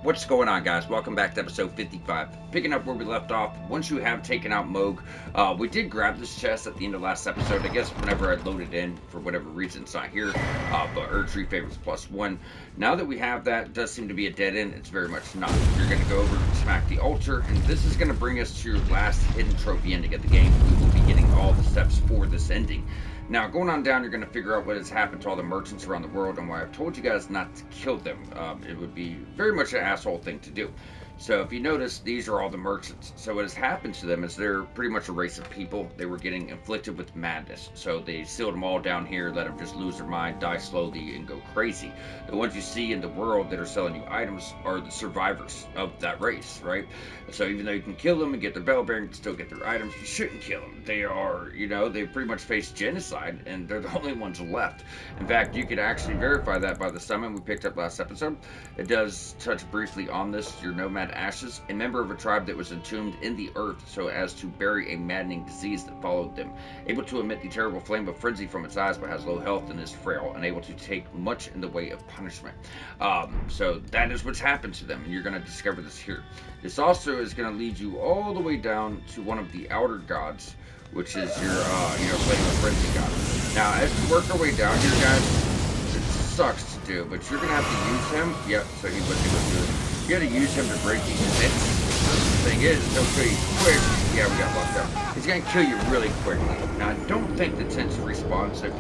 What's going on, guys? Welcome back to episode 55. Picking up where we left off, once you have taken out Moog, we did grab this chest at the end of last episode. I guess whenever I loaded in, for whatever reason, it's not here. But Urge favors +1. Now that we have that, it does seem to be a dead end. It's very much not. You're going to go over and smack the altar, and this is going to bring us to your last hidden trophy ending of the game. We will be getting all the steps for this ending. Now, going on down, you're going to figure out what has happened to all the merchants around the world and why I've told you guys not to kill them. It would be very much an asshole thing to do. So if you notice, these are all the merchants. So what has happened to them is they're pretty much a race of people. They were getting inflicted with madness. So they sealed them all down here, let them just lose their mind, die slowly, and go crazy. The ones you see in the world that are selling you items are the survivors of that race, right? So even though you can kill them and get their bell bearing, and still get their items, you shouldn't kill them. They are, they pretty much face genocide, and they're the only ones left. In fact, you could actually verify that by the summon we picked up last episode. It does touch briefly on this. Your nomad Ashes, a member of a tribe that was entombed in the earth so as to bury a maddening disease that followed them. Able to emit the terrible flame of frenzy from its eyes, but has low health and is frail, unable to take much in the way of punishment. So that is what's happened to them, and you're going to discover this here. This also is going to lead you all the way down to one of the outer gods, which is your, playing the frenzy god. Now, as we work our way down here, guys, it sucks to do, but you're going to have to use him. Yep, so he wasn't able to do it. You gotta use him to break these tents. The thing is, he'll kill you quick. Yeah, we got locked out. He's gonna kill you really quickly. Now, I don't think the tents respawn, so if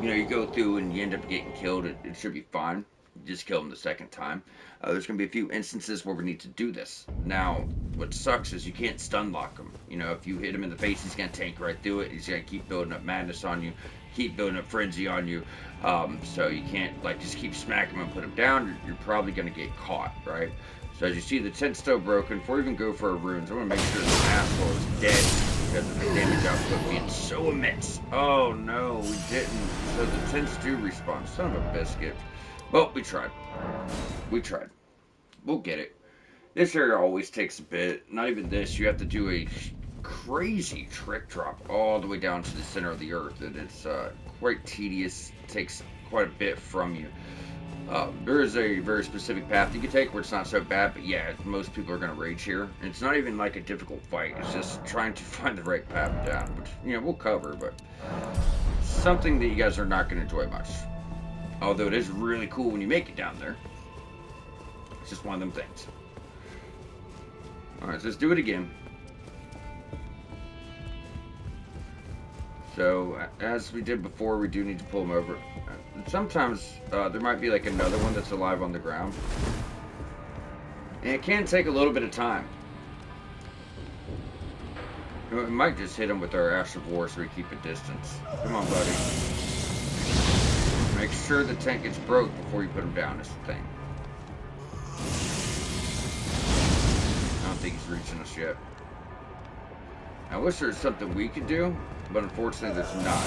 you go through and you end up getting killed, it should be fine. You just kill him the second time. There's gonna be a few instances where we need to do this. Now, what sucks is you can't stun lock him. If you hit him in the face, he's gonna tank right through it. He's gonna keep building up madness on you, keep building up frenzy on you. So you can't just keep smacking him and put him down. You're probably gonna get caught, right? So as you see, the tent's still broken. Before we even go for our runes, I want to make sure this asshole is dead because of the damage output being so immense. Oh no, we didn't. So the tents do respawn. Son of a biscuit. Well, we tried. We tried. We'll get it. This area always takes a bit. Not even this. You have to do a crazy trick drop all the way down to the center of the earth, and it's quite tedious. It takes quite a bit from you. There is a very specific path you can take where it's not so bad, but yeah, most people are going to rage here. And it's not even like a difficult fight. It's just trying to find the right path down, which, we'll cover, but something that you guys are not going to enjoy much. Although it is really cool when you make it down there. It's just one of them things. Alright, so let's do it again. So, as we did before, we do need to pull them over. Sometimes there might be another one that's alive on the ground. And it can take a little bit of time. We might just hit him with our Ash of War so we keep a distance. Come on, buddy. Make sure the tank gets broke before you put him down is the thing. I don't think he's reaching us yet. I wish there was something we could do, but unfortunately there's not.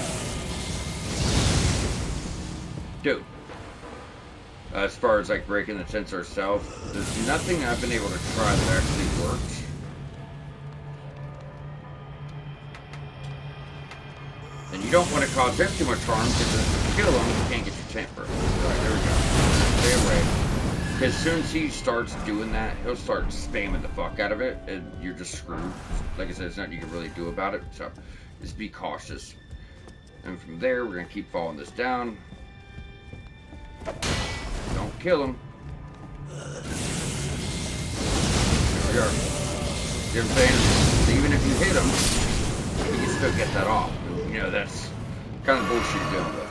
Dude, as far as breaking the tents ourselves, there's nothing I've been able to try that actually works. And you don't want to cause him too much harm, because if you kill him, you can't get your tent broken. Alright, there we go. Stay away. Because as soon as he starts doing that, he'll start spamming the fuck out of it, and you're just screwed. Like I said, there's nothing you can really do about it, so just be cautious. And from there, we're going to keep following this down. Don't kill him. There we are. You know what I'm saying? Even if you hit him, you can still get that off. That's kind of bullshit you're dealing with.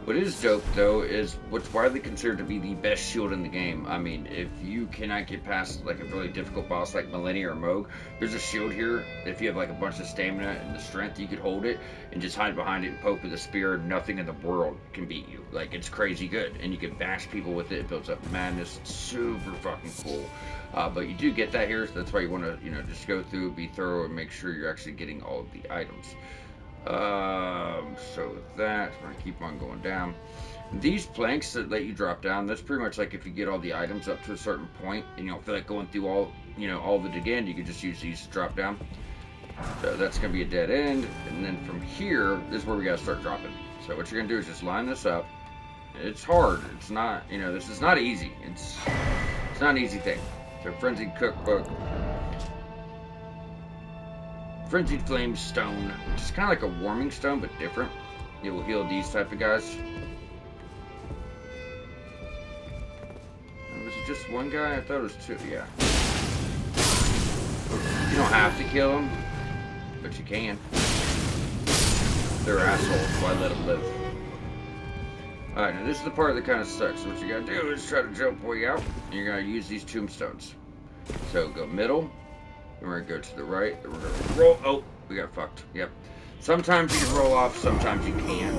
What is dope, though, is what's widely considered to be the best shield in the game. I mean, if you cannot get past a really difficult boss like Millennia or Moog, there's a shield here. If you have a bunch of stamina and the strength, you could hold it and just hide behind it and poke with a spear. Nothing in the world can beat you. It's crazy good, and you can bash people with it. It builds up madness. It's super fucking cool. But you do get that here, so that's why you want to, just go through, be thorough, and make sure you're actually getting all of the items. So with that, we're gonna keep on going down. These planks that let you drop down, that's pretty much if you get all the items up to a certain point and you don't feel like going through all of it again, you can just use these to drop down. So that's gonna be a dead end, and then from here, this is where we gotta start dropping. So what you're gonna do is just line this up. It's hard. It's not, this is not easy. It's It's not an easy thing. So frenzied cookbook. Frenzied flame stone, which is kind of like a warming stone, but different. It will heal these type of guys. Was it just one guy? I thought it was two. Yeah. You don't have to kill them, but you can. They're assholes, so I let them live. Alright, now this is the part that kind of sucks. So what you gotta do is try to jump way out. And you're gonna use these tombstones. So go middle. Then we're gonna go to the right. Then we're gonna roll. Oh, we got fucked. Yep. Sometimes you can roll off, sometimes you can't.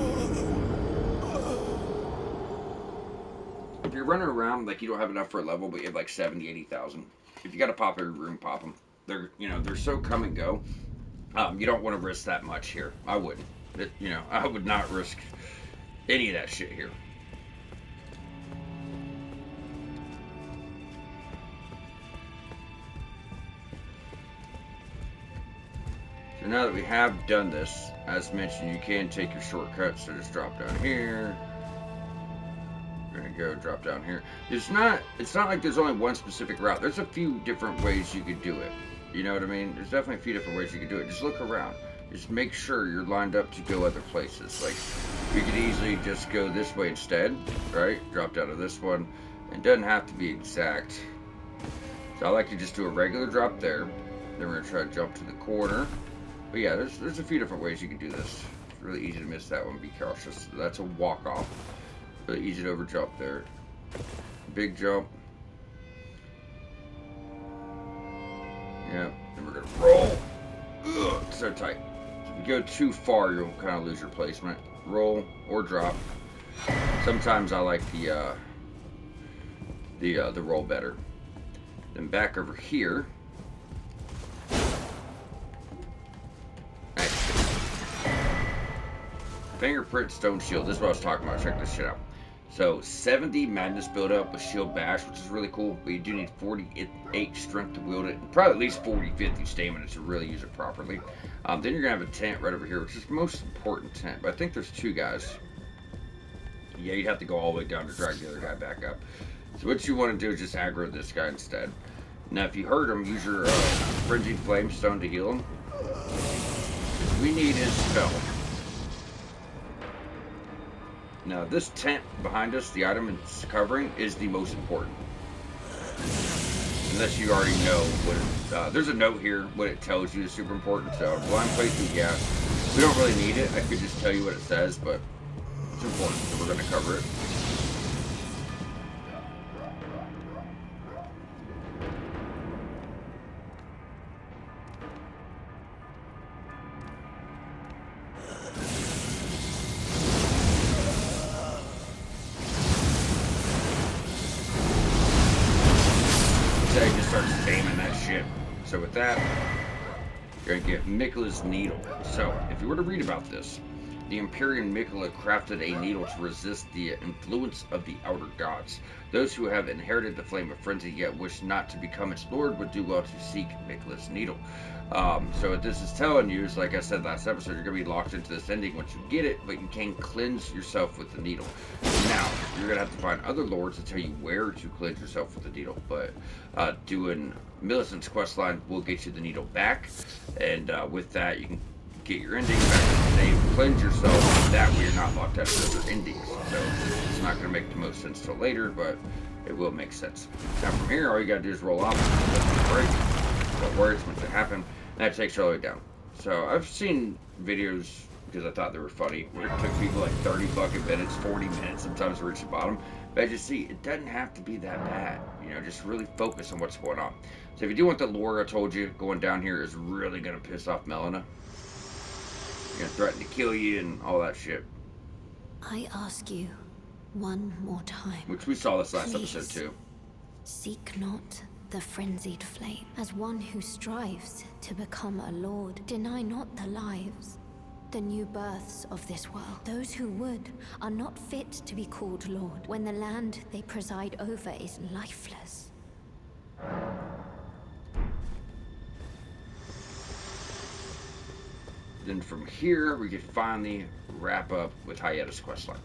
If you're running around like you don't have enough for a level, but you have like 70, 80,000. If you gotta pop every room, pop them. They're, you know, they're so come and go. You don't want to risk that much here. I wouldn't. You know, I would not risk any of that shit here. So now that we have done this, as mentioned, you can take your shortcuts. So just drop down here. We're gonna go drop down here. It's not like there's only one specific route. There's a few different ways you could do it. You know what I mean? There's definitely a few different ways you could do it. Just look around. Just make sure you're lined up to go other places. Like, you could easily just go this way instead, right? Drop down to this one. It doesn't have to be exact. So I like to just do a regular drop there. Then we're gonna try to jump to the corner. But yeah, there's a few different ways you can do this. It's really easy to miss that one. Be cautious. That's a walk off. Really easy to over jump there. Big jump. Yeah, and we're gonna roll. Ugh, it's so tight. So if you go too far, you'll kind of lose your placement. Roll or drop. Sometimes I like the roll better. Then back over here. Fingerprint stone shield. This is what I was talking about. Check this shit out. So 70 madness build up with shield bash, which is really cool, but you do need 48 strength to wield it, and probably at least 40-50 stamina to really use it properly. Then you're gonna have a tent right over here, which is the most important tent, but I think there's two guys. Yeah, you'd have to go all the way down to drag the other guy back up. So what you want to do is just aggro this guy instead. Now if you hurt him, use your frenzied flame stone to heal him. We need his spell. Now this tent behind us, the item it's covering, is the most important. Unless you already know what it, there's a note here, what it tells you is super important. So blind placement, yeah, we don't really need it. I could just tell you what it says, but it's important, so we're going to cover it. So with that, you're going to get Mikla's needle. So if you were to read about this, the Empyrean Mikla crafted a needle to resist the influence of the outer gods. Those who have inherited the flame of frenzy yet wish not to become its lord would do well to seek Mikla's needle. So what this is telling you is, like I said last episode, you're going to be locked into this ending once you get it, but you can cleanse yourself with the needle. Now, you're going to have to find other lords to tell you where to cleanse yourself with the needle, but doing Millicent's questline will get you the needle back, and with that, you can get your ending back to save, cleanse yourself, that way you're not locked out of other endings. So it's not going to make the most sense till later, but it will make sense. Now from here, all you got to do is roll off, break, what words once it happen, and that takes you all the way down. So I've seen videos, because I thought they were funny, where it took people like 30 fucking minutes, 40 minutes, sometimes to reach the bottom. But as you see, it doesn't have to be that bad. You know, just really focus on what's going on. So if you do want the lore I told you, going down here is really going to piss off Melina. You're going to threaten to kill you and all that shit. I ask you one more time. Which we saw this last episode too. Seek not the frenzied flame. As one who strives to become a lord, deny not the lives, the new births of this world. Those who would are not fit to be called lord when the land they preside over is lifeless. Then from here, we can finally wrap up with Hayata's questline.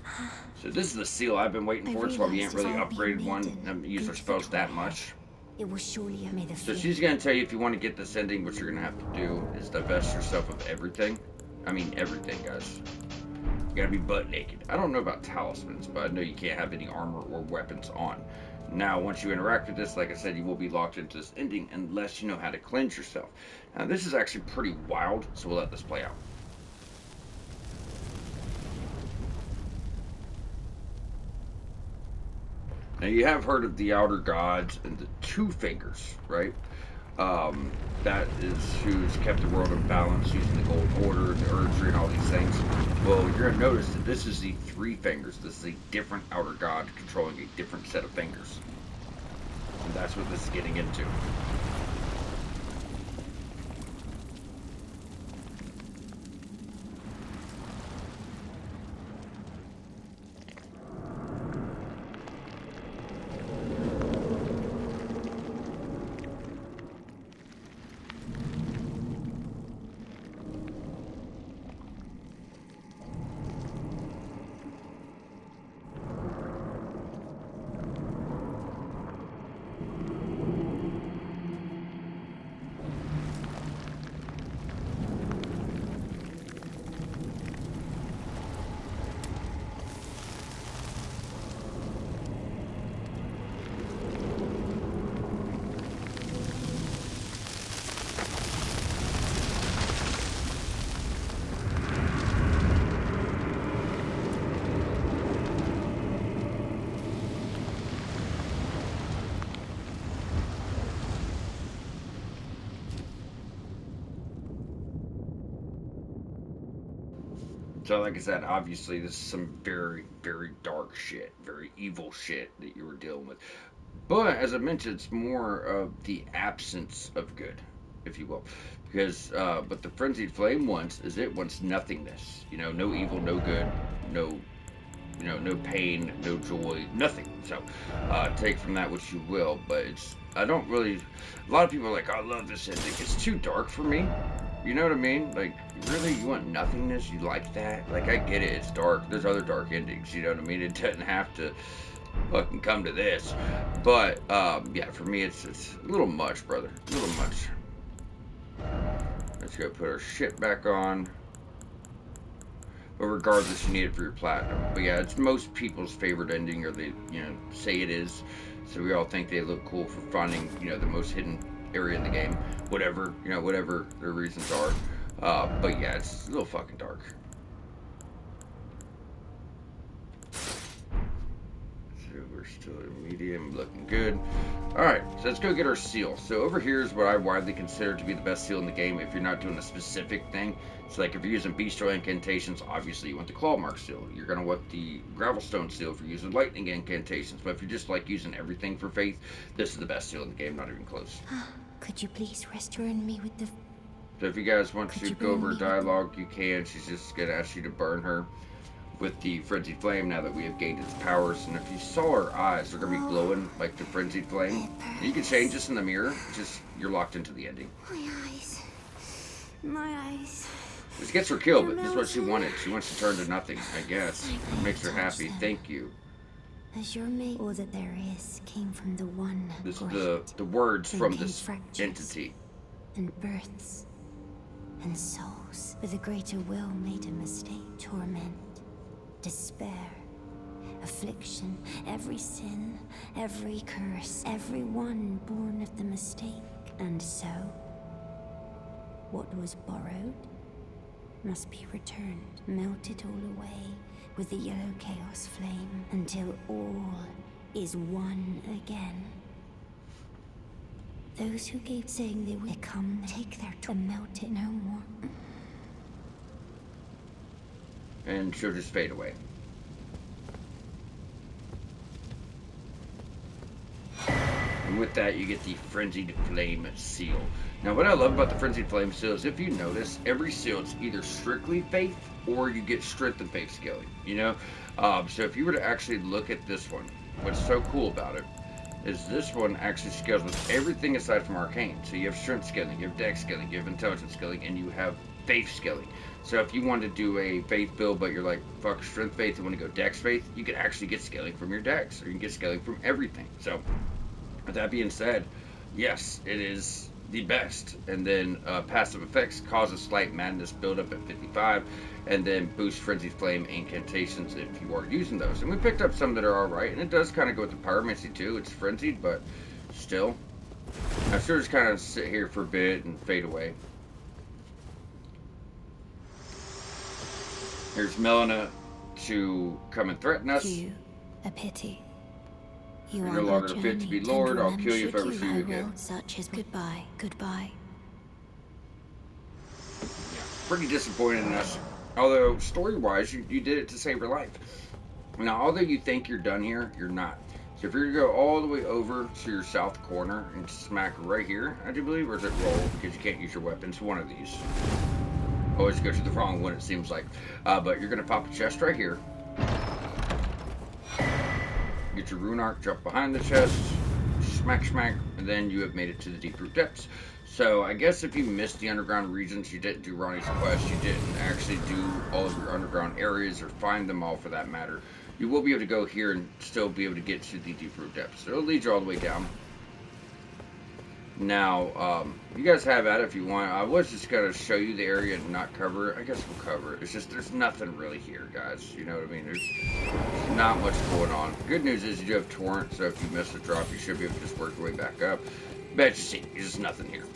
So this is the seal I've been waiting for. It's why we ain't really upgraded one and used our spells that much. It will surely may the So she's going to tell you if you want to get this ending, what you're going to have to do is divest yourself of everything. I mean everything, guys. You got to be butt naked. I don't know about talismans, but I know you can't have any armor or weapons on. Now, once you interact with this, like I said, you will be locked into this ending unless you know how to cleanse yourself. Now, this is actually pretty wild, so we'll let this play out. Now, you have heard of the outer gods and the two fingers, right? That is who's kept the world in balance using the gold order, the urgery, and all these things. Well, you're going to notice that this is the three fingers. This is a different outer god controlling a different set of fingers. And that's what this is getting into. So, like I said, obviously, this is some very, very dark shit, very evil shit that you were dealing with. But, as I mentioned, it's more of the absence of good, if you will. Because, what the Frenzied Flame wants is it wants nothingness. You know, no evil, no good, no, no pain, no joy, nothing. So, take from that what you will. But I don't really, a lot of people are like, I love this ending. It's too dark for me. You know what I mean? Like, really, you want nothingness? You like that? Like, I get it. It's dark. There's other dark endings. You know what I mean? It doesn't have to fucking come to this. But, yeah, for me, it's a little much, brother. A little much. Let's go put our shit back on. But regardless, you need it for your platinum. But yeah, it's most people's favorite ending, or they, say it is. So we all think they look cool for finding, the most hidden area in the game. Whatever their reasons are. But yeah, it's a little fucking dark. So we're still in medium, looking good. Alright, so let's go get our seal. So over here is what I widely consider to be the best seal in the game if you're not doing a specific thing. So like if you're using bestial incantations, obviously you want the claw mark seal. You're going to want the gravelstone seal if you're using lightning incantations. But if you're just like using everything for faith, this is the best seal in the game, not even close. Could you please rest me with the... So if you guys want to go over dialogue, you can. She's just going to ask you to burn her with the frenzied flame now that we have gained its powers. And if you saw her eyes, they're going to be glowing like the frenzied flame. You can change this in the mirror, just you're locked into the ending. My eyes. This gets her killed, but this is what she wanted. She wants to turn to nothing, I guess. It makes her happy. Thank you. As your mate, all that there is came from the one. This is the words from this entity. And births and souls, with a greater will made a mistake. Torment, despair, affliction, every sin, every curse, every one born of the mistake. And so, what was borrowed must be returned, melted all away with the yellow chaos flame, until all is one again. Those who gave saying they would come, take their and melt it no more. And she'll just fade away. And with that, you get the Frenzied Flame Seal. Now, what I love about the Frenzied Flame Seal is if you notice, every seal is either strictly faith or you get strength and faith scaling, So if you were to actually look at this one, what's so cool about it is this one actually scales with everything aside from arcane. So you have strength scaling, you have dex scaling, you have intelligence scaling, and you have faith skilling. So if you want to do a faith build, but you're like, fuck strength faith, and want to go dex faith, you can actually get scaling from your dex, or you can get scaling from everything. So with that being said, yes, it is the best. And then passive effects cause a slight madness buildup at 55, and then boost frenzied flame incantations if you are using those. And we picked up some that are alright, and it does kind of go with the pyromancy too. It's frenzied, but still. I should just kind of sit here for a bit and fade away. Here's Melina to come and threaten us. You, a pity. You're no longer fit to be Lord. I'll kill you if I ever see you again. Such is goodbye, goodbye. Yeah, pretty disappointed in us. Although, story-wise, you did it to save her life. Now, although you think you're done here, you're not. So if you're going to go all the way over to your south corner and smack right here, I do believe, or is it roll? Because you can't use your weapons. One of these. Always go to the wrong one, it seems like. But you're going to pop a chest right here. Get your rune arc, jump behind the chest, smack, smack, and then you have made it to the deep root depths. So I guess if you missed the underground regions, you didn't do Ronnie's quest, you didn't actually do all of your underground areas or find them all for that matter, you will be able to go here and still be able to get to the deep root depths. So it'll lead you all the way down. Now, you guys have at it if you want. I was just going to show you the area and not cover it. I guess we'll cover it. It's just there's nothing really here, guys. You know what I mean? There's not much going on. Good news is you do have torrent, so if you miss a drop, you should be able to just work your way back up. But you see, there's just nothing here.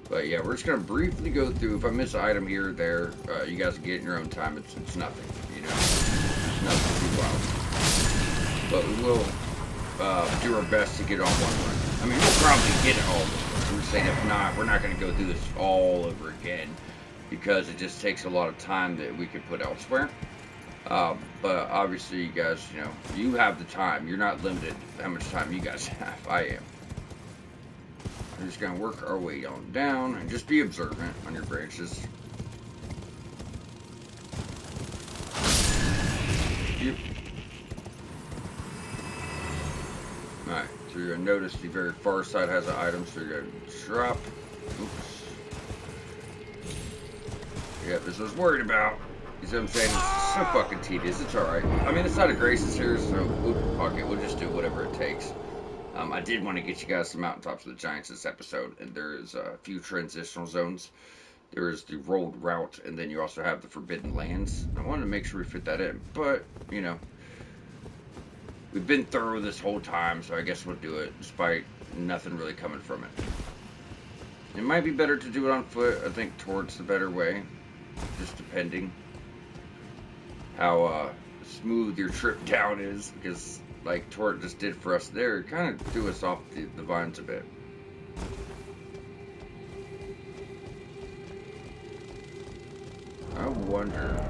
But yeah, we're just going to briefly go through. If I miss an item here or there, you guys can get it in your own time. It's nothing, you know? It's nothing too wild. But we will do our best to get it on one run. I mean, we'll probably get it all. I'm just saying, if not, we're not going to go through this all over again because it just takes a lot of time that we could put elsewhere. But obviously, you guys, you know, you have the time. You're not limited how much time you guys have. I am. We're just going to work our way on down and just be observant on your branches. Yep. Alright, so you're going to notice the very far side has an item, so you're going to drop. Oops. Yeah, this was worried about. You see what I'm saying? It's so fucking tedious. It's alright. I mean, the side of grace is here, so fuck it. We'll just do whatever it takes. I did want to get you guys some mountaintops of the Giants this episode, and there's a few transitional zones. There is the rolled route, and then you also have the Forbidden Lands. I wanted to make sure we fit that in, but, you know, we've been thorough this whole time, so I guess we'll do it, despite nothing really coming from it. It might be better to do it on foot. I think Torrent's the better way, just depending how smooth your trip down is, because like Torrent just did for us there, it kind of threw us off the vines a bit. I wonder,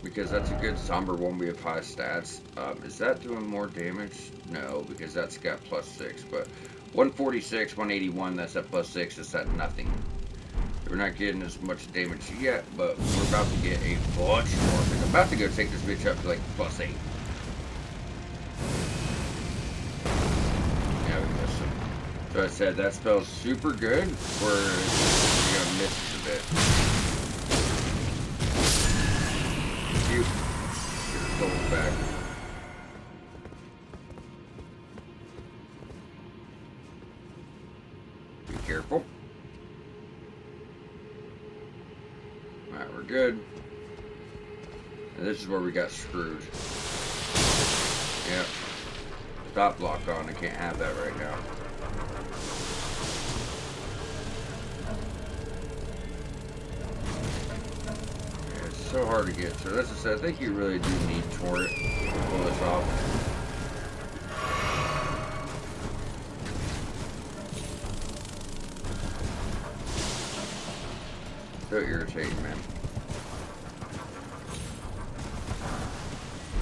because that's a good somber one, we have high stats. Is that doing more damage? No, because that's got +6, but 146, 181, that's at +6, it's at nothing. We're not getting as much damage yet, but we're about to get a bunch more. I'm about to go take this bitch up to like +8. Yeah, we missed him. So I said that spell's super good, we're gonna miss it a bit. Cute. Get her souls back. Be careful. Alright, we're good. And this is where we got screwed. Yep. Stop block on. I can't have that right now. Yeah, it's so hard to get through. That's what I said. I think you really do need Torrent to pull this off. So irritating, man.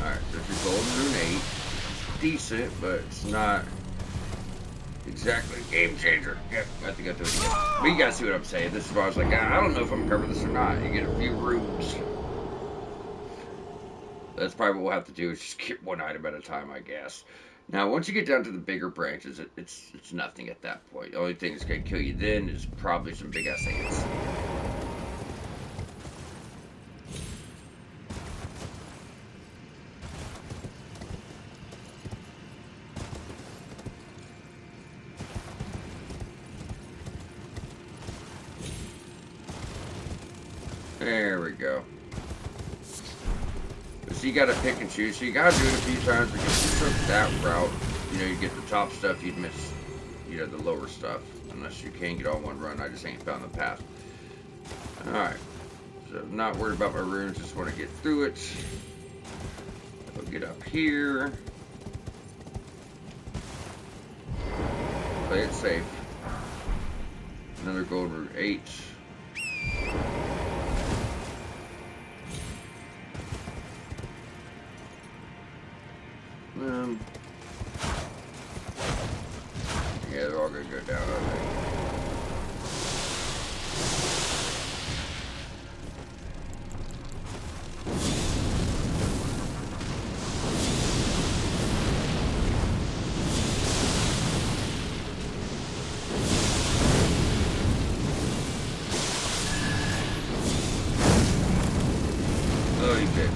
Alright, there's your golden rune 8. It's decent, but it's not exactly a game changer. Yep, I have to go through it again. But you guys see what I'm saying. This is why I was like, I don't know if I'm covering this or not. You get a few runes. That's probably what we'll have to do, is just get one item at a time, I guess. Now, once you get down to the bigger branches, it's nothing at that point. The only thing that's gonna kill you then is probably some big ass ants. There we go. So you gotta pick and choose. So you gotta do it a few times because if you took that route, you know, you get the top stuff, you'd miss, you know, the lower stuff. Unless you can get all one run. I just ain't found the path. Alright. So I'm not worried about my runes, just want to get through it. I'll get up here. Play it safe. Another golden root 8. Yeah, they're all gonna go down, I think. Oh, you bitch.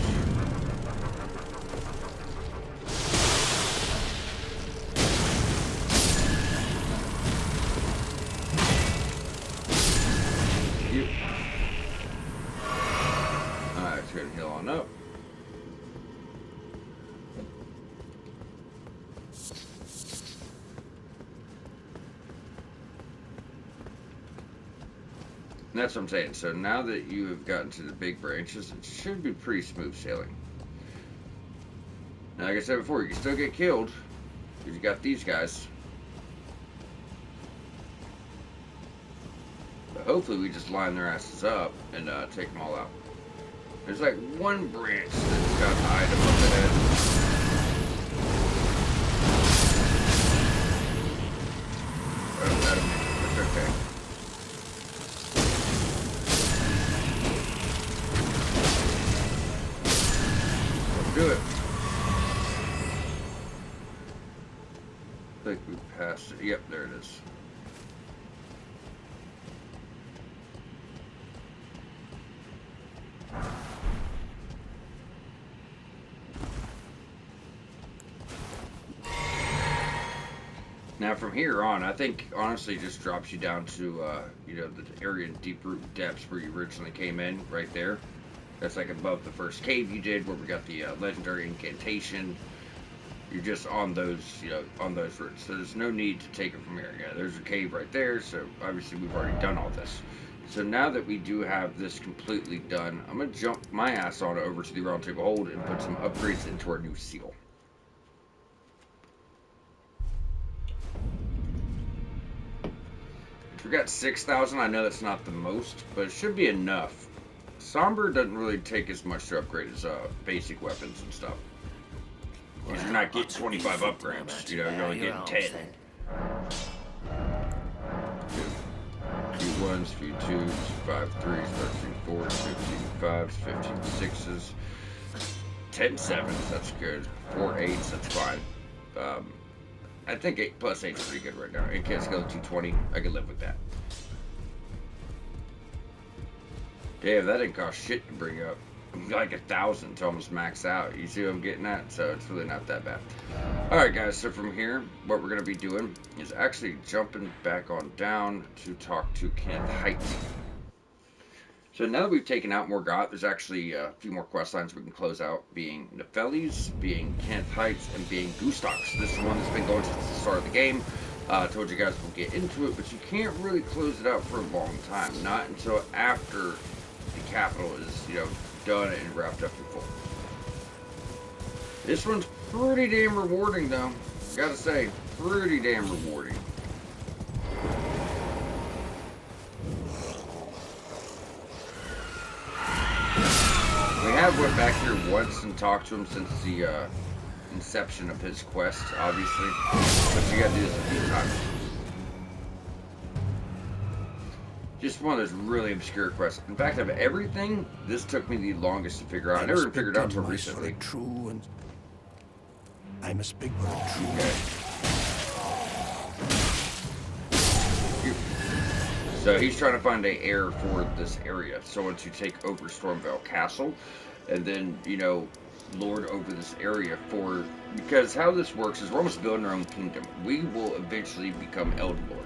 Alright, it's gonna heal on up. And that's what I'm saying. So now that you have gotten to the big branches, it should be pretty smooth sailing. Now, like I said before, you can still get killed because you got these guys. But hopefully we just line their asses up and take them all out. There's like one branch that's got an item up ahead. That's okay. Do it. I think we passed it. Yep, there it is. Now from here on, I think honestly it just drops you down to you know, the area in deep root depths where you originally came in, right there. That's like above the first cave you did, where we got the legendary incantation. You're just on those, you know, on those routes. So there's no need to take it from here. Yeah, there's a cave right there. So obviously we've already done all this. So now that we do have this completely done, I'm gonna jump my ass on over to the Round Table Hold and put some upgrades into our new seal. We got 6,000. I know that's not the most, but it should be enough. Somber doesn't really take as much to upgrade as basic weapons and stuff. Because you're not getting 25 upgrades, you know, you're only getting 10. Few ones, few twos, 5 threes, 13 fours, 15 fives, 15 sixes, 10 sevens, that's good. 4 eights, that's fine. I think 8 plus 8 is pretty good right now. 8 can't scale to 220, I can live with that. Damn, that didn't cost shit to bring up. Like 1,000 to almost max out. You see what I'm getting at? So it's really not that bad. Alright guys, so from here, what we're going to be doing is actually jumping back on down to talk to Kenneth Height. So now that we've taken out Morgott, there's actually a few more quest lines we can close out, being Nefelis, being Kenneth Heights, and being Gustok. So this is one that's been going since the start of the game. I told you guys we'll get into it, but you can't really close it out for a long time. Not until after the capital is, you know, done and wrapped up in full. This one's pretty damn rewarding though. Gotta say, pretty damn rewarding. We have went back here once and talked to him since the inception of his quest, obviously. But you gotta do this a few times. Just one of those really obscure quests. In fact, of everything, this took me the longest to figure out. I never figured it out until recently. True I must big bird true. So he's trying to find a heir for this area, someone to take over Stormvale Castle, and then, you know, lord over this area for, because how this works is we're almost building our own kingdom. We will eventually become Elden Lord.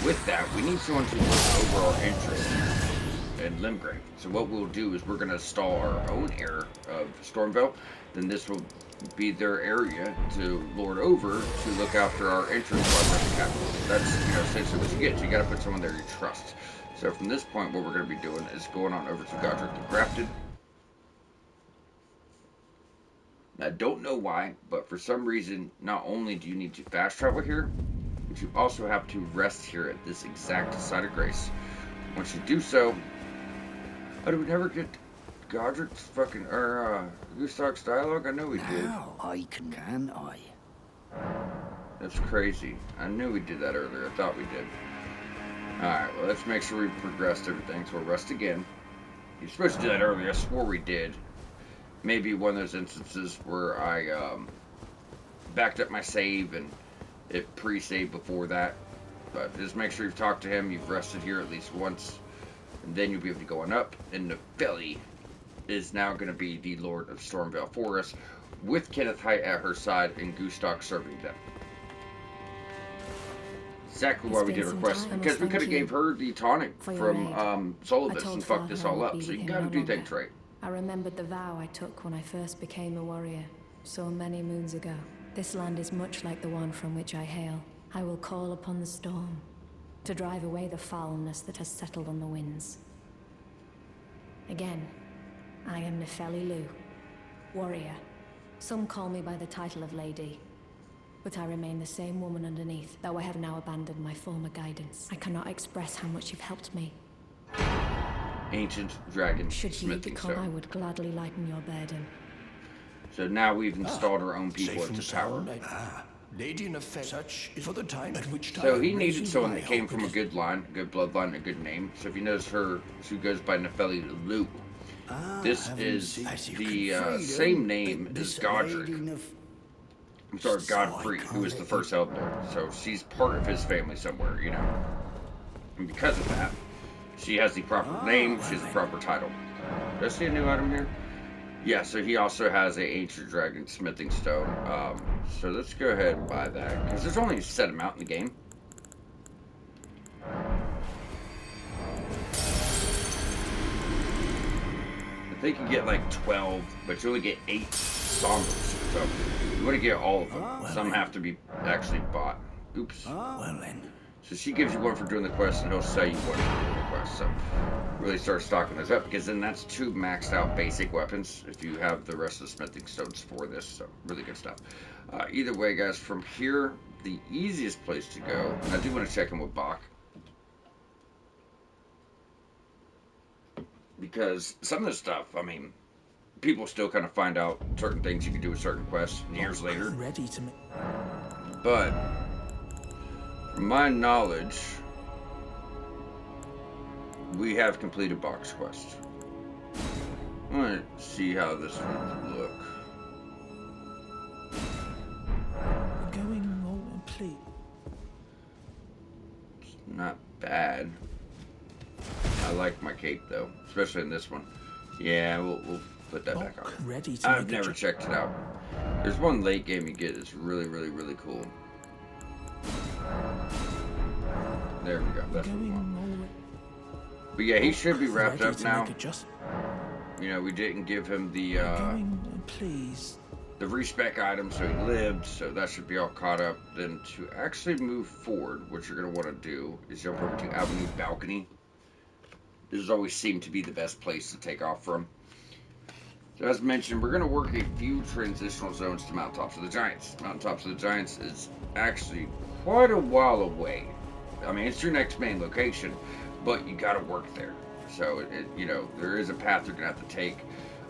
With that, we need someone to look over our interests in Limgrave. So what we'll do is we're going to install our own heir of Stormvale, then this will be their area to lord over to look after our interests while we're in the capital. That's, you know, essentially what you get. So you got to put someone there you trust. So from this point, what we're going to be doing is going on over to Godric the Grafted. I don't know why, but for some reason, not only do you need to fast travel here, but you also have to rest here at this exact site of grace. Once you do so, how do we never get Godric's fucking, Gustok's dialogue? I know we did. Now I can I? That's crazy. I knew we did that earlier. I thought we did. Alright, well, let's make sure we progressed everything. So we'll rest again. You're supposed to do that earlier. I swore we did. Maybe one of those instances where I backed up my save and it pre-saved before that. But just make sure you've talked to him. You've rested here at least once. And then you'll be able to go on up. And Nefeli is now going to be the Lord of Stormvale for us, with Kenneth Haight at her side and Gustok serving them. Exactly why we did request, because we could have gave her the tonic from Solibus and fucked this all up. So you gotta do things right. I remembered the vow I took when I first became a warrior, so many moons ago. This land is much like the one from which I hail. I will call upon the storm to drive away the foulness that has settled on the winds. Again, I am Nefeli Lu, warrior. Some call me by the title of Lady, but I remain the same woman underneath, though I have now abandoned my former guidance. I cannot express how much you've helped me. Ancient dragon Should you smithing become, I stone. would gladly lighten your burden. So now we've installed our own people Safe and into power. sound. Lady Nefeli, such is for the time at which time. So he needed raises someone my that came hope from a it is- good line, a good bloodline, a good name. So if he knows her, she goes by Nefeli Lu. This is as you the can freedom, same name but as this Godric. lady I'm sorry, So I Godfrey, call who is it- the first Elden Lord. So she's part of his family somewhere, you know. And because of that, she has the proper name, she has the proper title. Did I see a new item here? Yeah, so he also has a ancient dragon smithing stone. So let's go ahead and buy that, because there's only a set amount in the game. I think you get like 12, but you only get 8 sombers. So you want to get all of them. Some have to be actually bought. Oops. Well then. So she gives you one for doing the quest, and he'll sell you one for doing the quest. So really start stocking those up, because then that's 2 maxed out basic weapons if you have the rest of the smithing stones for this. So really good stuff. Either way, guys, from here, the easiest place to go, and I do want to check in with Bach, because some of this stuff, I mean, people still kind of find out certain things you can do with certain quests years later. Ready to make. But from my knowledge, we have completed Bach's quest. I want to see how this would look. Going on, please. It's not bad. I like my cape though, especially in this one. Yeah, we'll put that back on. Ready to I've make a never checked it out. There's one late game you get that's really, really, really cool. There we go. That's what we want. But yeah, he should be wrapped up now. You know, we didn't give him the please. the respec item, so he lived, so that should be all caught up. Then to actually move forward, what you're going to want to do is jump over to Avenue Balcony. This has always seemed to be the best place to take off from. So as mentioned, we're going to work a few transitional zones to Mountaintops of the Giants. Mountaintops of the Giants is actually quite a while away. I mean, it's your next main location, but you got to work there. So, you know, there is a path you're going to have to take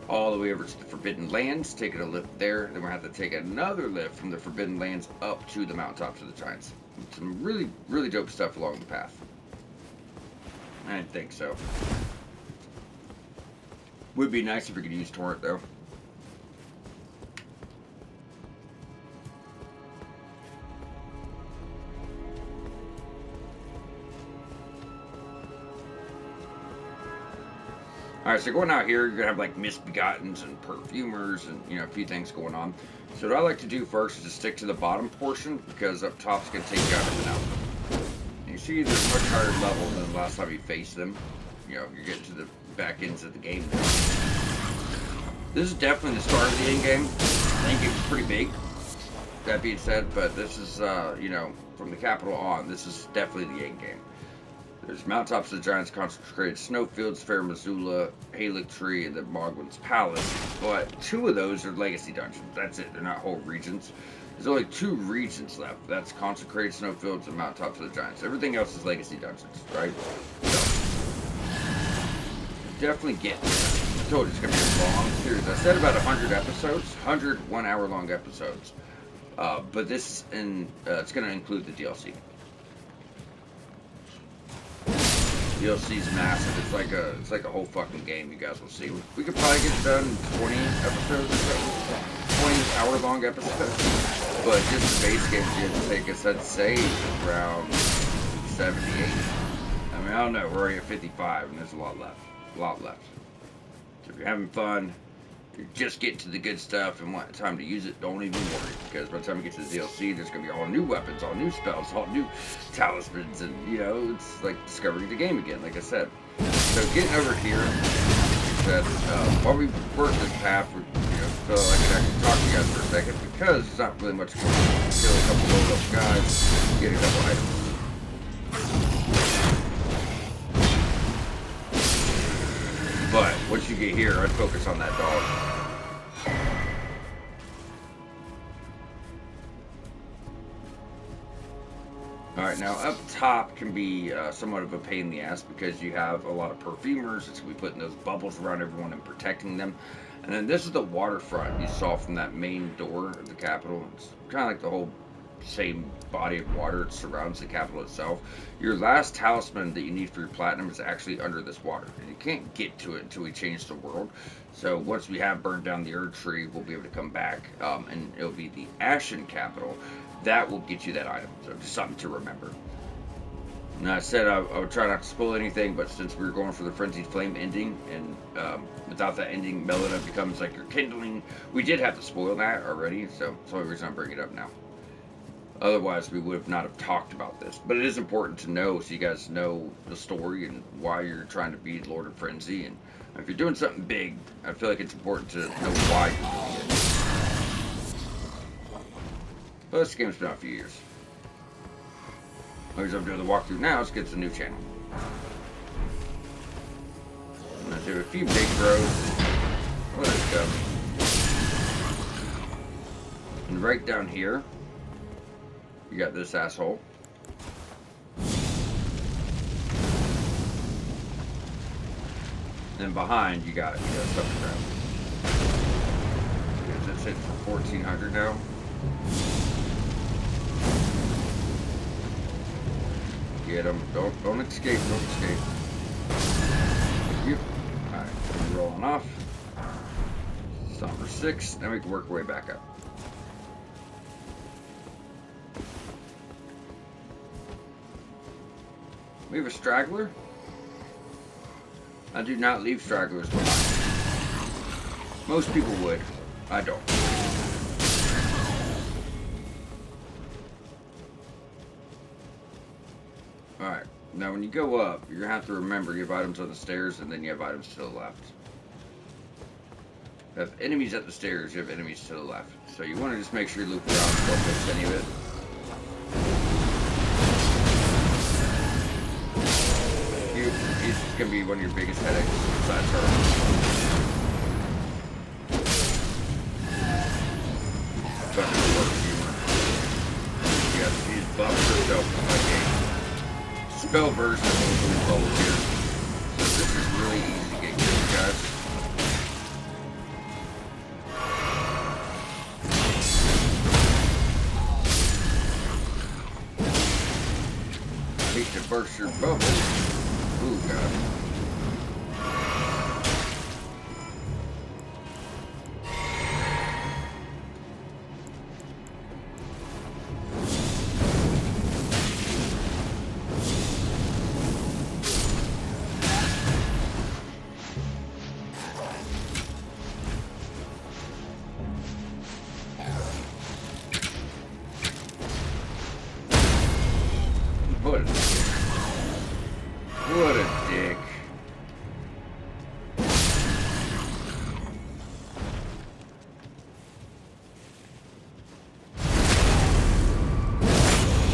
all the way over to the Forbidden Lands, taking a lift there. Then we'll have to take another lift from the Forbidden Lands up to the Mountaintops of the Giants. Some really, really dope stuff along the path. I didn't think so. Would be nice if we could use Torrent, though. Alright, so going out here, you're gonna have like misbegottens and perfumers and a few things going on. So what I like to do first is just stick to the bottom portion because up top's gonna take you out of and out. And you see there's a much higher level than the last time you faced them. You're getting to the back ends of the game now. This is definitely the start of the end game. I think it's pretty big. That being said, but this is from the capital on, this is definitely the end game. There's mountaintops of the giants, consecrated snowfields, Fair Missoula, Halic Tree, and the Mogwin's Palace. But 2 of those are legacy dungeons. That's it. They're not whole regions. There's only 2 regions left. That's consecrated snowfields and mountaintops of the giants. Everything else is legacy dungeons, right? So definitely get this. I told you it's gonna be a long series. I said about 100 episodes, 100 1-hour-long episodes. But this it's gonna include the DLC. DLC's massive. It's like a whole fucking game. You guys will see. We could probably get done in 20 episodes or so, 20-hour-long episodes. But just the base game's gonna take us, I'd say, around 78. I mean, I don't know. We're already at 55, and there's a lot left. A lot left. So if you're having fun, you're just getting to the good stuff and want time to use it, don't even worry, because by the time you get to the DLC, there's going to be all new weapons, all new spells, all new talismans, and it's like discovering the game again, like I said. So getting over here, while we work this path, so I can actually talk to you guys for a second, because there's not really much going on. Kill a couple low level guys, get a couple items. But once you get here, I'd focus on that dog. Alright, now up top can be somewhat of a pain in the ass because you have a lot of perfumers. It's going to be putting those bubbles around everyone and protecting them. And then this is the waterfront you saw from that main door of the capital. It's kind of like the whole same body of water. It surrounds the capital itself. Your last talisman that you need for your platinum is actually under this water, and you can't get to it until we change the world. So once we have burned down the Erd Tree, we'll be able to come back, and it'll be the Ashen capital that will get you that item. So just something to remember. And I said I would try not to spoil anything, but since we were going for the Frenzied Flame ending, and without that ending, Melina becomes like your kindling, we did have to spoil that already, so that's the only reason I'm bringing it up now. Otherwise, we would have not have talked about this. But it is important to know so you guys know the story and why you're trying to be Lord of Frenzy. And if you're doing something big, I feel like it's important to know why you're doing it. But this game's been out a few years. The reason I'm doing the walkthrough now is because it's a new channel. I'm going to do a few big throws. Let's go. And right down here, you got this asshole. Then behind, you got stuff to grab. That's it for 1400 now. Get him. Don't escape. Don't escape. Thank you. Alright, we're rolling off. Stop for 6. Then we can work our way back up. We have a straggler. I do not leave stragglers behind. Most people would. I don't. Alright. Now when you go up, you're going to have to remember you have items on the stairs and then you have items to the left. You have enemies at the stairs, you have enemies to the left. So you want to just make sure you loop around and don't miss any of it. It's going to be one of your biggest headaches besides her. Yeah, she's buffed herself like a spell version of the bubbles here. So this is really easy to get good, guys. Hate to burst your bubble. Ooh, God. What a dick. What a dick.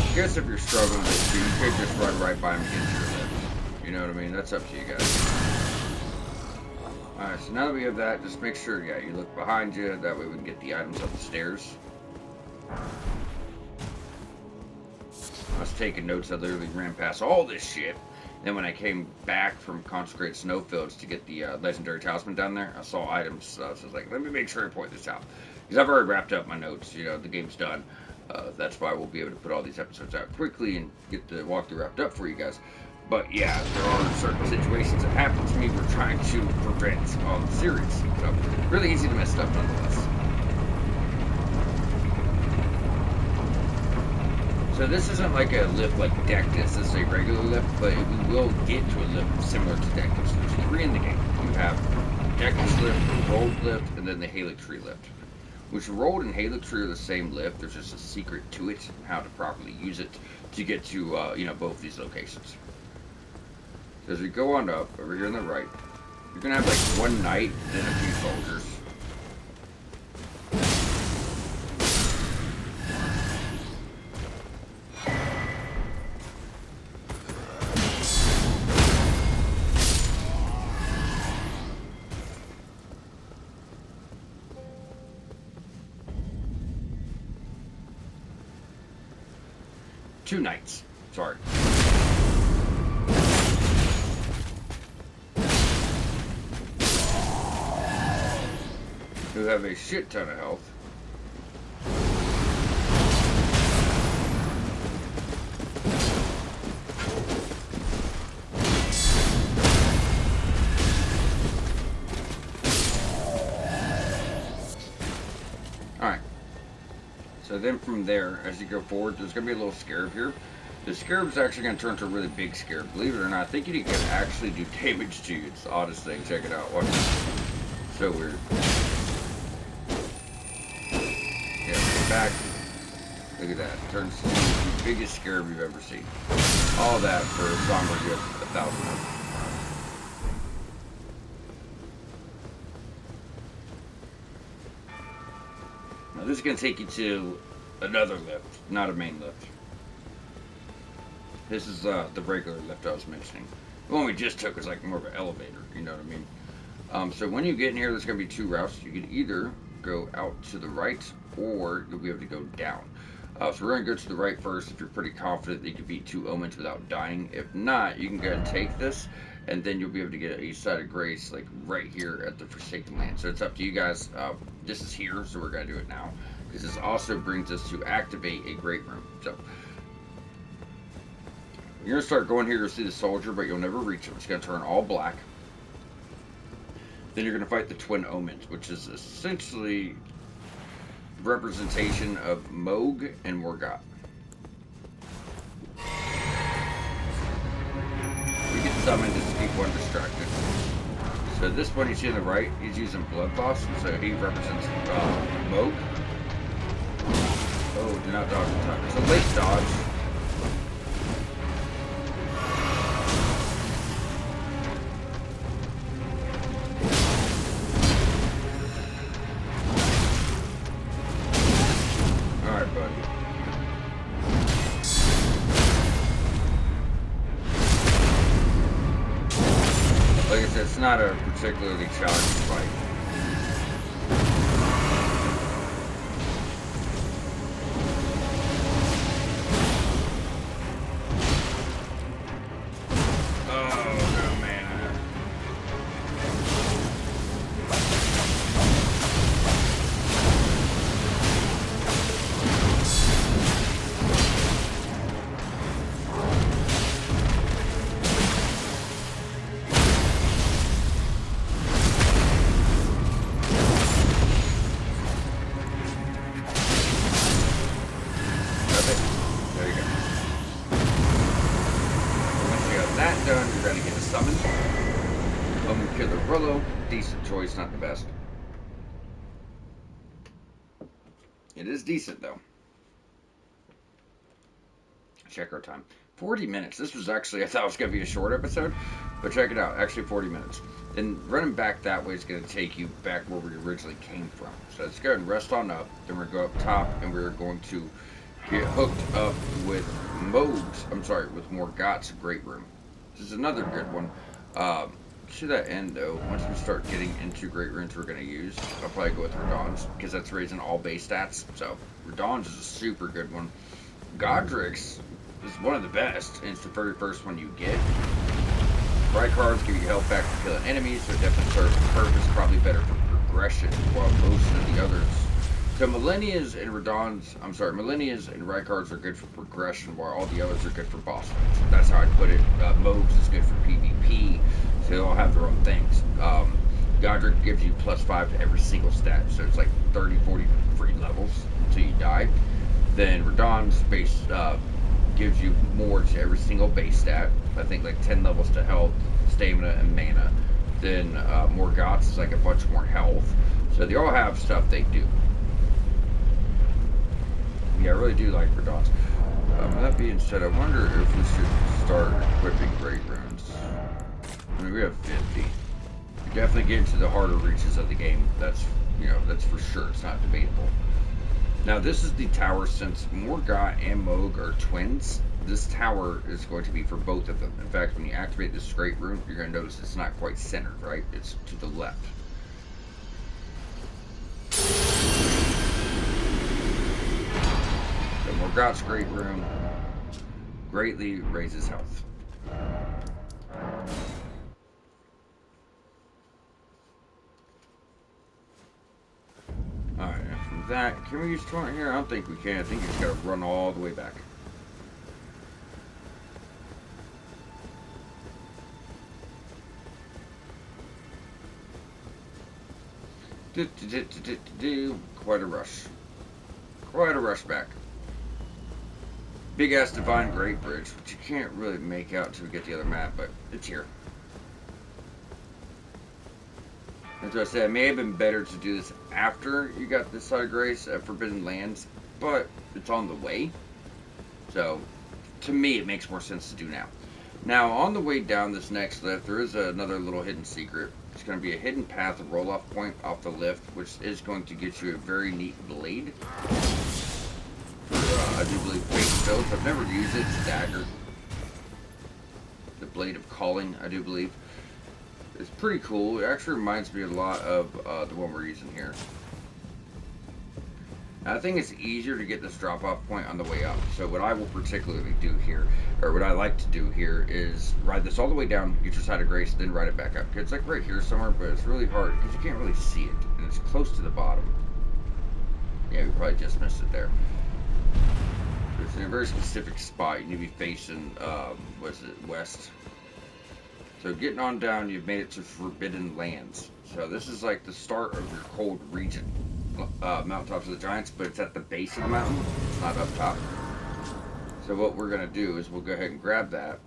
I guess if you're struggling with this, you could just run right by him and get to your lift. You know what I mean? That's up to you guys. Alright, so now that we have that, just make sure, yeah, you look behind you. That way we can get the items up the stairs. I was taking notes. I literally ran past all this shit. Then when I came back from Consecrated Snowfields to get the Legendary Talisman down there, I saw items. So I was like, let me make sure I point this out. Because I've already wrapped up my notes. You know, the game's done. That's why we'll be able to put all these episodes out quickly and get the walkthrough wrapped up for you guys. But yeah, there are certain situations that happen to me we're trying to prevent on the series. So, really easy to mess up nonetheless. So this isn't like a lift like Dectus. This is a regular lift, but we will get to a lift similar to Dectus. There's 3 in the game. You have Dectus lift, the rolled lift, and then the Helix Tree lift. Which rolled and Helix Tree are the same lift. There's just a secret to it, how to properly use it to get to you know, both these locations. So as we go on up, over here on the right, you're gonna have like 1 knight and then a few soldiers. Two knights, sorry. Who have a shit ton of health. Alright. So then from there, as you go forward, there's going to be a little scarab here. The scarab is actually going to turn into a really big scarab. Believe it or not, I think it can actually do damage to you. It's the oddest thing. Check it out. Watch this. So weird. Yeah, get back. Look at that. It turns into the biggest scarab you've ever seen. All that for a song where you have 1,000 of them. Now this is going to take you to another lift, not a main lift. This is the regular lift I was mentioning. The one we just took was like more of an elevator, you know what I mean? So when you get in here, there's going to be 2 routes. You can either go out to the right, or you'll be able to go down. So we're going to go to the right first if you're pretty confident that you can beat 2 omens without dying. If not, you can go and take this, and then you'll be able to get a side of grace like right here at the Forsaken Land. So it's up to you guys. This is here, so we're going to do it now. Because this also brings us to activate a Great Room. So you're going to start going here, you'll see the soldier, but you'll never reach him. It's going to turn all black. Then you're going to fight the Twin Omens, which is essentially representation of Moog and Morgott. We get summoned just to keep one distracted. So this one you see on the right, he's using Blood Boss, so he represents Moog. Oh, do not dodge the time. It's a late dodge. It's not a particularly challenging fight. Decent choice, not the best. It is decent though. check our time. 40 minutes. This was actually, I thought it was going to be a short episode, but check it out. Actually, 40 minutes. And running back that way is going to take you back where we originally came from. So let's go ahead and rest on up. Then we're going to go up top, and we're going to get hooked up with with Morgott's Great Room. This is another good one. To that end, though, once we start getting into Great Rooms we're going to use, I'll probably go with Radahn's, because that's raising all base stats. So, Radahn's is a super good one. Godric's is one of the best, and it's the very first one you get. Bright cards give you health back from killing enemies, so it definitely serves a purpose, probably better for progression, while most of the others. So Millennia's and Millennia's and Rykards are good for progression, while all the others are good for boss fights. That's how I put it. Mogues is good for PvP, so they all have their own things. Godric gives you +5 to every single stat, so it's like 30, 40 free levels until you die. Then Radahn's base gives you more to every single base stat. I think like 10 levels to health, stamina, and mana. Then Morgott's is like a bunch more health. So they all have stuff they do. Yeah, I really do like Radahn's. That being said, I wonder if we should start equipping Great Runes. I mean, we have 50. We definitely get into the harder reaches of the game. That's for sure. It's not debatable. Now, this is the tower. Since Morgott and Mohg are twins, this tower is going to be for both of them. In fact, when you activate this Great Rune, you're going to notice it's not quite centered, right? It's to the left. Morgott's Great Rune greatly raises health. Alright, and from that, can we use torrent here? I don't think we can. I think you just gotta run all the way back. Quite a rush. Quite a rush back. Big ass Divine Great Bridge, which you can't really make out until we get the other map, but it's here. As I said, it may have been better to do this after you got this side of Grace at Forbidden Lands, but it's on the way. So, to me, it makes more sense to do now. Now, on the way down this next lift, there is another little hidden secret. It's going to be a hidden path, a roll-off point off the lift, which is going to get you a very neat blade. I do believe Fate builds. I've never used it. It's dagger. The Blade of Calling, I do believe. It's pretty cool. It actually reminds me a lot of the one we're using here. Now, I think it's easier to get this drop-off point on the way up. So what I will particularly do here, or what I like to do here, is ride this all the way down, get your side of Grace, then ride it back up. It's like right here somewhere, but it's really hard because you can't really see it, and it's close to the bottom. Yeah, we probably just missed it there. It's in a very specific spot. You need to be facing, west. So getting on down, you've made it to Forbidden Lands. So this is like the start of your cold region. Mountaintops of the Giants, but it's at the base of the mountain. It's not up top. So what we're going to do is we'll go ahead and grab that.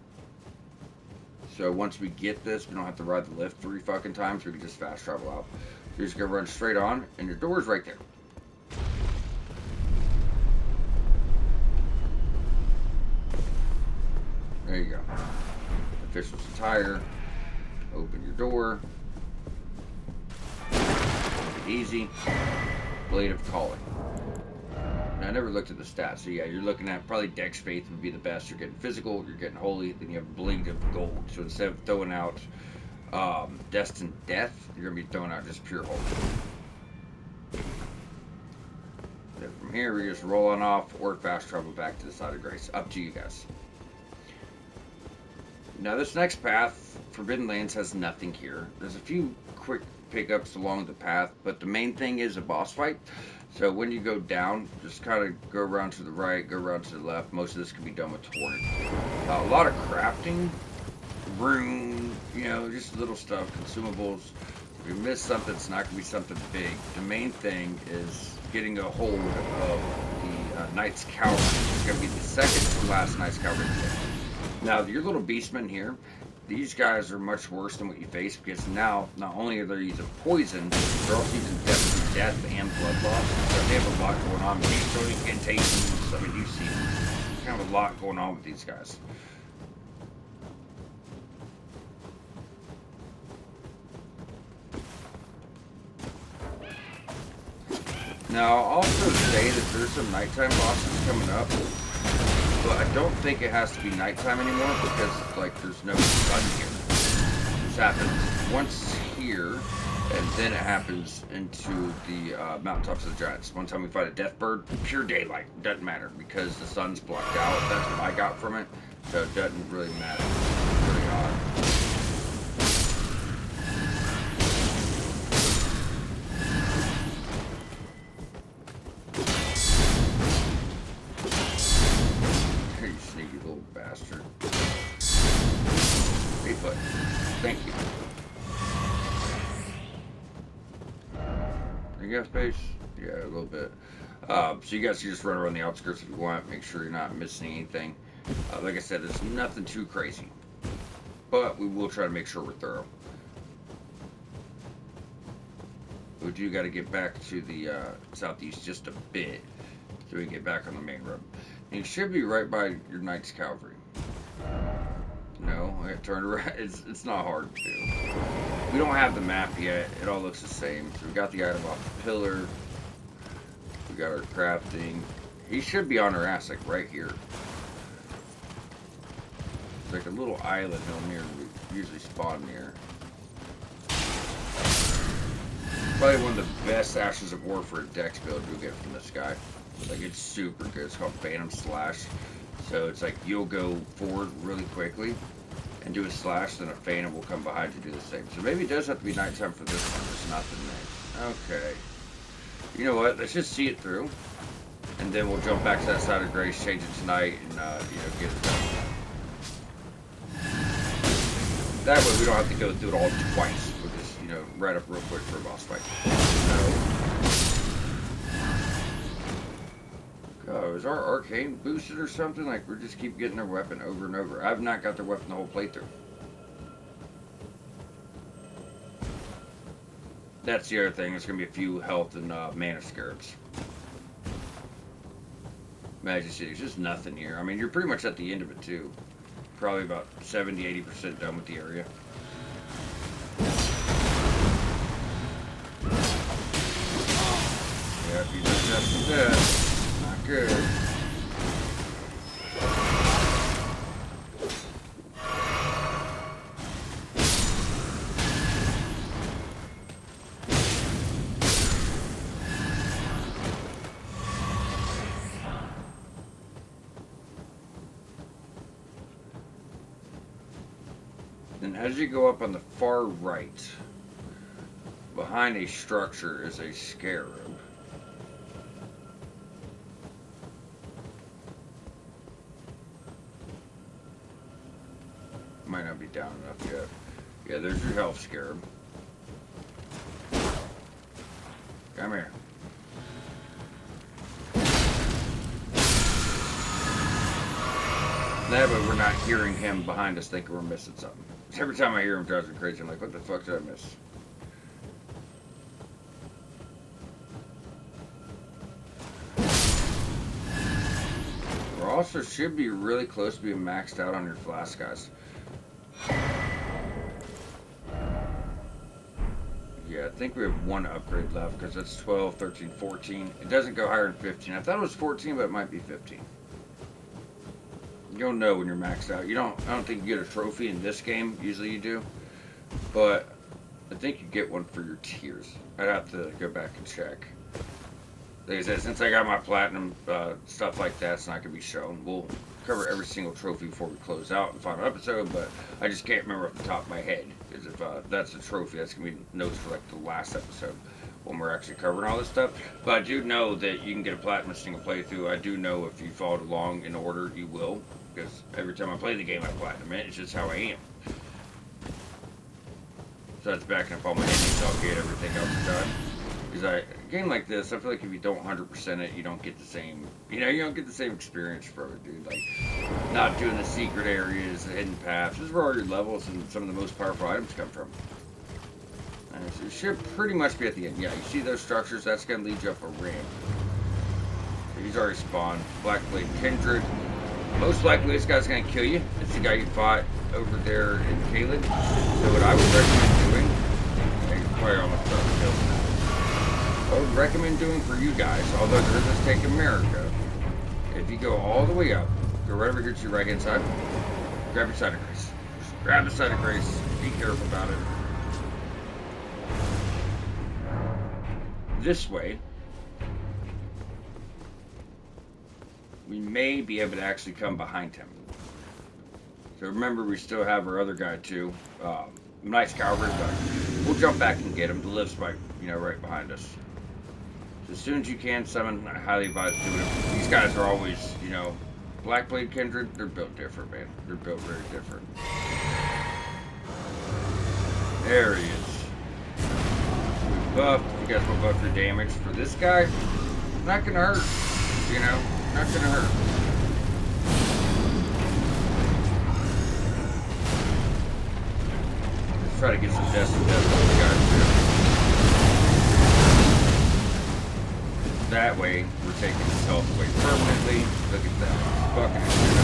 So once we get this, we don't have to ride the lift 3 fucking times. We can just fast travel out. So you're just going to run straight on, and your door's right there. There you go. Official's attire. Open your door. Easy. Blade of Calling. Now, I never looked at the stats, so yeah, you're looking at probably Dex Faith would be the best. You're getting physical, you're getting holy, then you have Blade of Gold. So instead of throwing out Destined Death, you're going to be throwing out just pure holy. Then from here, we just roll on off or fast travel back to the side of Grace. Up to you guys. Now, this next path, Forbidden Lands, has nothing here. There's a few quick pickups along the path, but the main thing is a boss fight. So when you go down, just kind of go around to the right, go around to the left. Most of this can be done with torrent. A lot of crafting, room, just little stuff, consumables. If you miss something, it's not going to be something big. The main thing is getting a hold of the Knight's Cavalry. It's going to be the second to last Knight's Cavalry. Now, your little beastmen here, these guys are much worse than what you face, because now, not only are they using poison, they're also using death and blood loss. So they have a lot going on. Throwing incantations. I mean, you see them. kind of a lot going on with these guys. Now, I'll also say that there's some nighttime bosses coming up, but I don't think it has to be nighttime anymore because, like, there's no sun here. This happens once here, and then it happens into the mountaintops of the giants. One time we fight a death bird, pure daylight. Doesn't matter because the sun's blocked out. That's what I got from it, so it doesn't really matter. It's really odd. You sneaky little bastard. 8 foot. Thank you. You got space? Yeah, a little bit. So you guys can just run around the outskirts if you want. Make sure you're not missing anything. Like I said, there's nothing too crazy. But we will try to make sure we're thorough. We do got to get back to the southeast just a bit so we can get back on the main road. And you should be right by your Knight's Cavalry. No, I turned around. It's not hard to do. We don't have the map yet. It all looks the same. So we got the item off the pillar. We got our crafting. He should be on our ass, like right here. It's like a little island hill near we usually spawn near. Probably one of the best Ashes of War for a dex build you'll get from this guy. Like, it's super good. It's called Phantom Slash. So it's like you'll go forward really quickly and do a slash, then a Phantom will come behind you to do the same. So maybe it does have to be nighttime for this one. There's nothing there. Okay. You know what? Let's just see it through. And then we'll jump back to that side of grace, change it tonight, and, get it done. That way we don't have to go through it all twice. We'll just, right up real quick for a boss fight. Oh, is our arcane boosted or something? Like, we just keep getting their weapon over and over. I've not got their weapon the whole playthrough. That's the other thing. There's going to be a few health and mana scarabs. Majesty, there's just nothing here. I mean, you're pretty much at the end of it, too. Probably about 70-80% done with the area. Yeah, if you just have some death. Good. And as you go up on the far right, behind a structure is a scarab. Might not be down enough yet. Yeah, there's your health scarab. Come here. That way we're not hearing him behind us thinking we're missing something. Every time I hear him drives me crazy. I'm like, what the fuck did I miss? We're also should be really close to being maxed out on your flask, guys. Yeah, I think we have one upgrade left because it's 12, 13, 14. It doesn't go higher than 15. I thought it was 14, but it might be 15. You'll know when you're maxed out. I don't think you get a trophy in this game. Usually you do. But I think you get one for your tiers. I'd have to go back and check. Like I said, since I got my platinum, stuff like that's not going to be shown. We'll cover every single trophy before we close out the final episode, but I just can't remember off the top of my head. Because if that's a trophy, that's going to be notes for like the last episode when we're actually covering all this stuff. But I do know that you can get a platinum single playthrough. I do know if you followed along in order, you will. Because every time I play the game, I platinum it. It's just how I am. So that's backing up all my enemies, I'll get everything else done. Because a game like this, I feel like if you don't 100% it, you don't get the same, you don't get the same experience from it, dude. Like, not doing the secret areas, the hidden paths. This is where all your levels and some of the most powerful items come from. So it should pretty much be at the end. Yeah, you see those structures? That's going to lead you up a ramp. So he's already spawned. Blackblade Kindred. Most likely this guy's gonna kill you. It's the guy you fought over there in Caelid. So what I would recommend doing, I probably almost got killed now. I would recommend doing for you guys, although there is this take America. If you go all the way up, go right over here to your right hand side, grab your side of grace. Just grab the side of grace. Be careful about it. This way, we may be able to actually come behind him. So remember, we still have our other guy too. Nice cavalry, but we'll jump back and get him. The lift's right, right behind us. So as soon as you can summon, I highly advise doing it. These guys are always, Blackblade Kindred, they're built different, man. They're built very different. There he is. Buffed. You guys will buff your damage. For this guy, not gonna hurt. Not gonna hurt. Let's try to get some deaths and deaths on the guys too. That way, we're taking his health away permanently. Look at that. Fucking shit.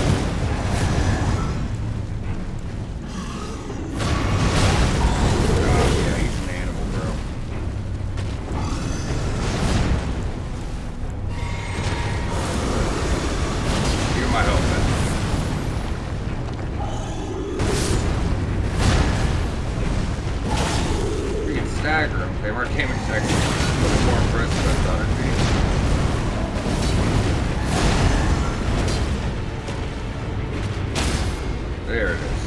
Stagger them. They weren't damage section. A little more impressive than I thought it'd be. There it is.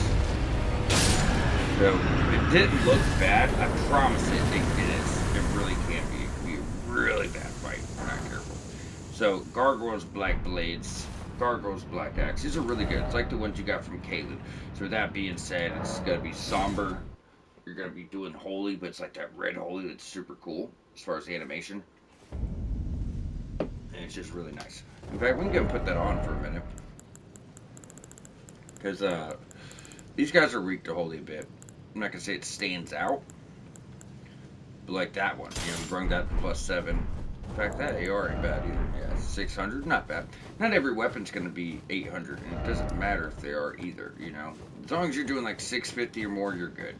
So, it didn't look bad. I promise it is. It really can be. It can be a really bad fight if we're not careful. So, Gargoyles, Black Blades, Gargoyles, Black Axe. These are really good. It's like the ones you got from Caelid. So, with that being said, it's going to be somber. You're going to be doing holy, but it's like that red holy that's super cool as far as the animation. And it's just really nice. In fact, we can go and put that on for a minute. Because these guys are weak to holy a bit. I'm not going to say it stands out. But like that one, we bring that to +7. In fact, that AR ain't bad either. Yeah, 600, not bad. Not every weapon's going to be 800, and it doesn't matter if they are either, As long as you're doing like 650 or more, you're good.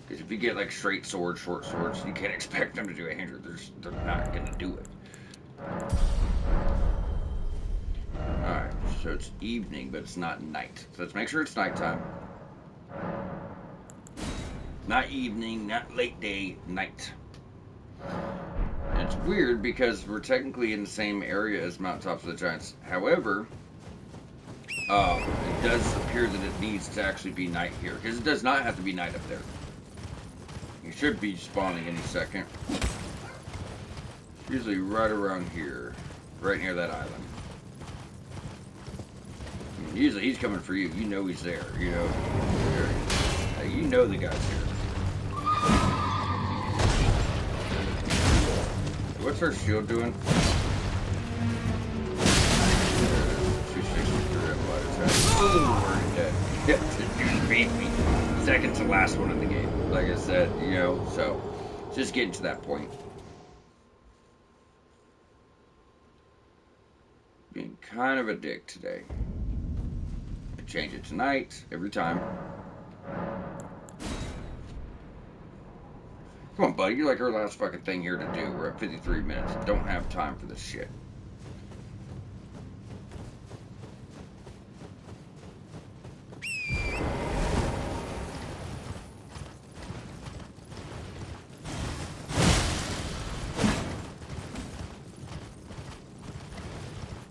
Because if you get like straight swords, short swords, you can't expect them to do 800. They're not going to do it. Alright, so it's evening, but it's not night. So let's make sure it's nighttime. Not evening, not late day, night. And it's weird because we're technically in the same area as Mountaintops of the Giants. However, it does appear that it needs to actually be night here. Because it does not have to be night up there. You should be spawning any second. Usually right around here. Right near that island. I mean, usually he's coming for you. You know he's there. You know the guy's here. What's our shield doing? 263 at light attack. Oh, we're dead. Yep, dude beat me. Second to last one in the game. Like I said, so just getting to that point. Being kind of a dick today. I change it tonight, every time. Come on, buddy, you're like our last fucking thing here to do. We're at 53 minutes. Don't have time for this shit.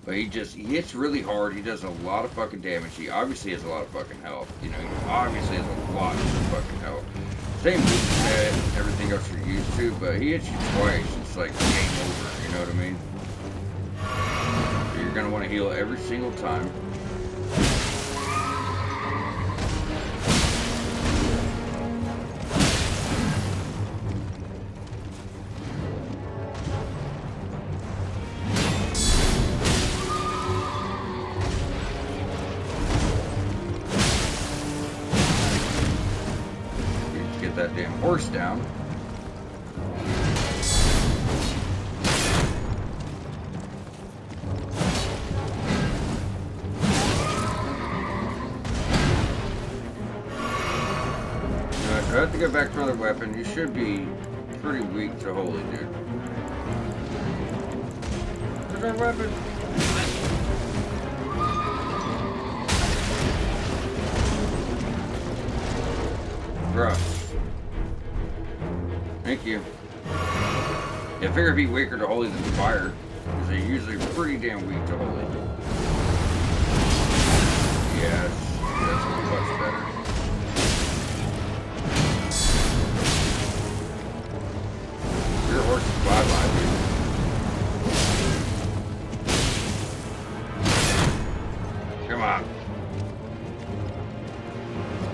But he hits really hard. He does a lot of fucking damage. He obviously has a lot of fucking health. He obviously has a lot of fucking health. Same move set, everything else you're used to, but he hits you twice. It's like game over, you know what I mean? So you're gonna want to heal every single time. That damn horse down. I have to go back for another weapon. You should be pretty weak to holy, dude. There's our weapon. Bruh. Thank you. Yeah, I figure it'd be weaker to holy than fire, because they're usually pretty damn weak to holy. Yes, that's much better. Your horse is fly, dude. Come on.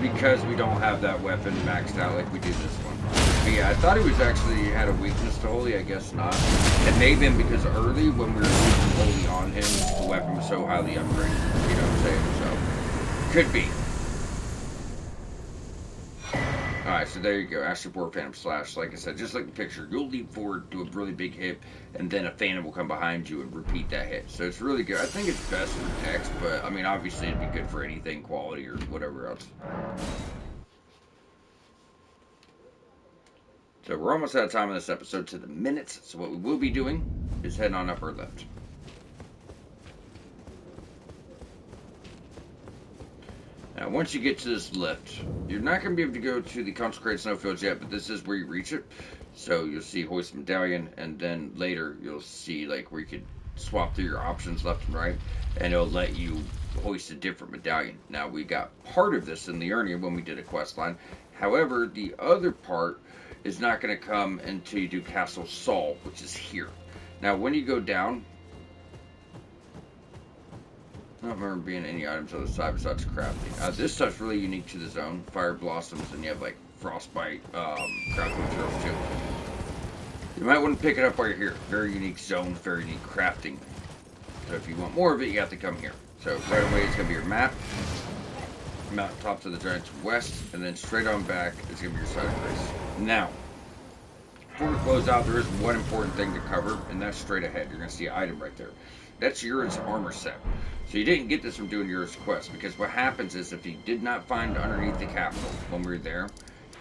Because we don't have that weapon maxed out like we do this one. But yeah, I thought he was actually had a weakness to holy. I guess not. It may have been because early when we were using holy on him, the weapon was so highly upgraded. You know what I'm saying? So could be. Alright, so there you go. Astral War Phantom Slash. Like I said, just like the picture, you'll leap forward, do a really big hit, and then a Phantom will come behind you and repeat that hit. So it's really good. I think it's best for Dex, but I mean, obviously it'd be good for anything quality or whatever else. So we're almost out of time in this episode to the minutes. So what we will be doing is heading on up our left. Now, once you get to this lift, you're not going to be able to go to the consecrated snowfields yet, but this is where you reach it. So you'll see hoist medallion, and then later you'll see like where you could swap through your options left and right, and it'll let you hoist a different medallion. Now, we got part of this in the Liurnia when we did a quest line. However, the other part is not going to come until you do Castle Saul, which is here. Now, when you go down, I don't remember being any items on the side besides crafting. This stuff's really unique to the zone. Fire blossoms, and you have like frostbite crafting materials too. You might want to pick it up while you're here. Very unique zone, very unique crafting. So if you want more of it, you have to come here. So right away, it's going to be your map. Mountaintops of the Giants west, and then straight on back is going to be your side of grace. Now, before we close out, there is one important thing to cover, and that's straight ahead. You're going to see an item right there. That's Uri's armor set. So you didn't get this from doing Uri's quest, because what happens is if you did not find underneath the capital when we were there,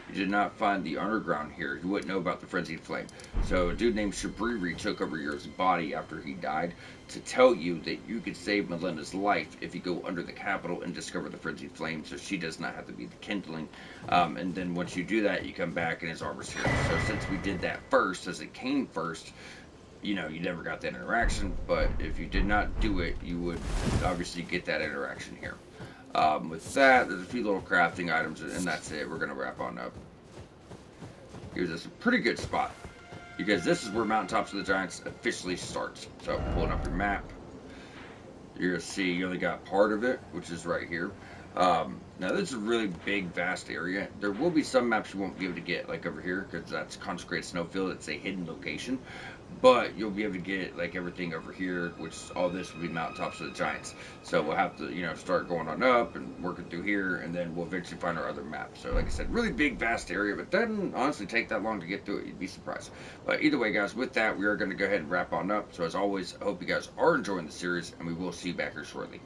you did not find the underground here, you wouldn't know about the frenzied flame. So a dude named Shabriri took over Uri's body after he died to tell you that you could save Melinda's life if you go under the capital and discover the frenzied flame, so she does not have to be the kindling. And then once you do that, you come back and his armor's here. So since we did that first, as it came first, you know, you never got that interaction, but if you did not do it, you would obviously get that interaction here. With that, there's a few little crafting items, and that's it. We're going to wrap on up. Gives us a pretty good spot, because this is where Mountaintops of the Giants officially starts. So, pulling up your map, you're going to see you only got part of it, which is right here. Now, this is a really big, vast area. There will be some maps you won't be able to get, like over here, because that's Consecrated Snowfield. It's a hidden location. But you'll be able to get, like, everything over here, which all this will be Mountaintops of the Giants. So we'll have to, you know, start going on up and working through here, and then we'll eventually find our other map. So, like I said, really big, vast area, but doesn't honestly take that long to get through it. You'd be surprised. But either way, guys, with that, we are going to go ahead and wrap on up. So, as always, I hope you guys are enjoying the series, and we will see you back here shortly.